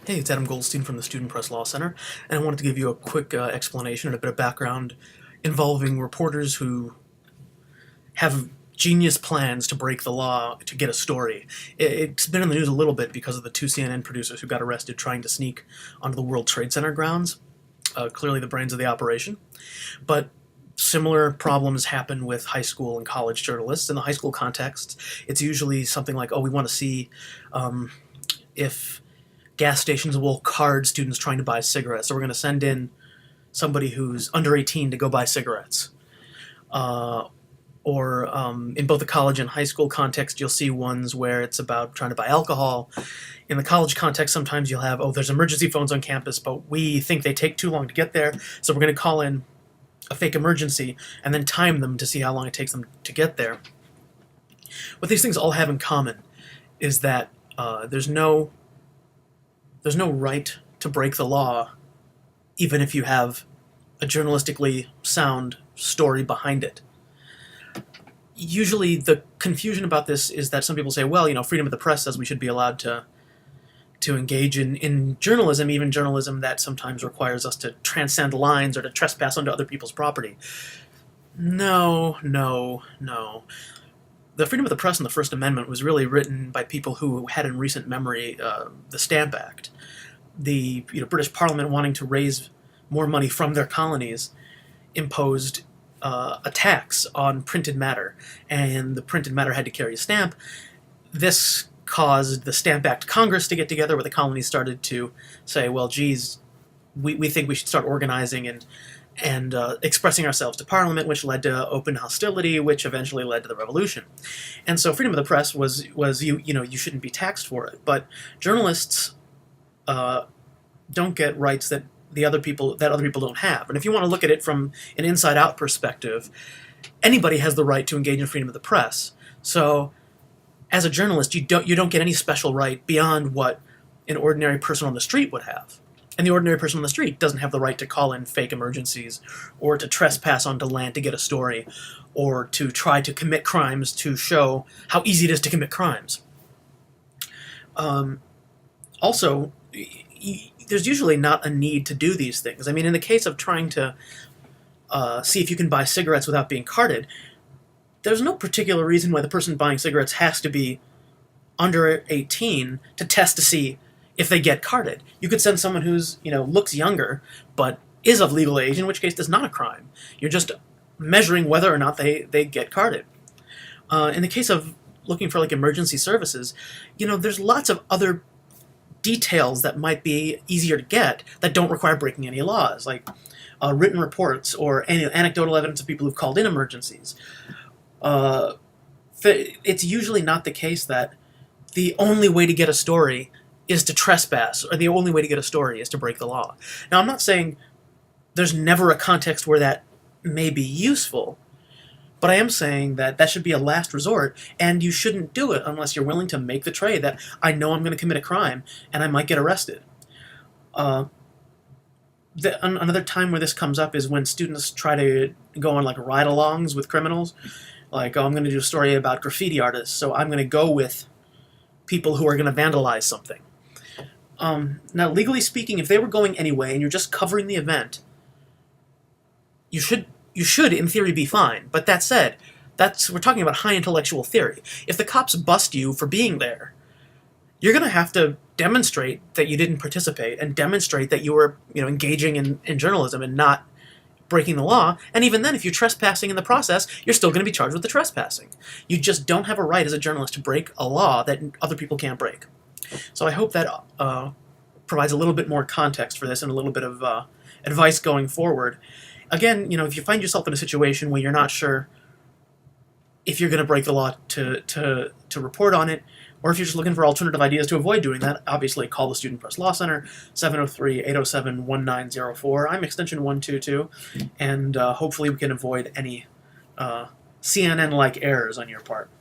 Hey, it's Adam Goldstein from the Student Press Law Center, and I wanted to give you a quick explanation and a bit of background involving reporters who have genius plans to break the law to get a story. It's been in the news a little bit because of the two CNN producers who got arrested trying to sneak onto the World Trade Center grounds, clearly the brains of the operation. But similar problems happen with high school and college journalists. In the high school context, it's usually something like, oh, we want to see if gas stations will card students trying to buy cigarettes, so we're going to send in somebody who's under 18 to go buy cigarettes. Or in both the college and high school context, you'll see ones where it's about trying to buy alcohol. In the college context, sometimes you'll have, oh, there's emergency phones on campus, but we think they take too long to get there, so we're going to call in a fake emergency and then time them to see how long it takes them to get there. What these things all have in common is that there's no right to break the law, even if you have a journalistically sound story behind it. Usually the confusion about this is that some people say, well, freedom of the press says we should be allowed to engage in journalism, even journalism that sometimes requires us to transcend lines or to trespass onto other people's property. No. The freedom of the press in the First Amendment was really written by people who had in recent memory the Stamp Act. The British Parliament, wanting to raise more money from their colonies, imposed a tax on printed matter, and the printed matter had to carry a stamp. This caused the Stamp Act Congress to get together, where the colonies started to say, well, geez, we think we should start organizing and expressing ourselves to Parliament, which led to open hostility, which eventually led to the Revolution. And so freedom of the press was you shouldn't be taxed for it. But journalists don't get rights that other people don't have. And if you want to look at it from an inside-out perspective, anybody has the right to engage in freedom of the press. So as a journalist, you don't get any special right beyond what an ordinary person on the street would have. And the ordinary person on the street doesn't have the right to call in fake emergencies, or to trespass onto land to get a story, or to try to commit crimes to show how easy it is to commit crimes. Also, there's usually not a need to do these things. I mean, in the case of trying to see if you can buy cigarettes without being carded, there's no particular reason why the person buying cigarettes has to be under 18 to test to see if they get carded. You could send someone who's, looks younger, but is of legal age, in which case there's not a crime. You're just measuring whether or not they get carded. In the case of looking for, emergency services, there's lots of other details that might be easier to get that don't require breaking any laws, like written reports or anecdotal evidence of people who've called in emergencies. It's usually not the case that the only way to get a story is to trespass, or the only way to get a story is to break the law. Now, I'm not saying there's never a context where that may be useful, but I am saying that should be a last resort, and you shouldn't do it unless you're willing to make the trade that I know I'm going to commit a crime, and I might get arrested. Another time where this comes up is when students try to go on ride-alongs with criminals. I'm going to do a story about graffiti artists, so I'm going to go with people who are going to vandalize something. Now, legally speaking, if they were going anyway and you're just covering the event, you should, in theory, be fine. But that said, we're talking about high intellectual theory. If the cops bust you for being there, you're going to have to demonstrate that you didn't participate and demonstrate that you were, engaging in journalism and not breaking the law. And even then, if you're trespassing in the process, you're still going to be charged with the trespassing. You just don't have a right as a journalist to break a law that other people can't break. So I hope that provides a little bit more context for this and a little bit of advice going forward. Again, if you find yourself in a situation where you're not sure if you're going to break the law to report on it, or if you're just looking for alternative ideas to avoid doing that, obviously call the Student Press Law Center, 703-807-1904. I'm extension 122, and hopefully we can avoid any CNN-like errors on your part.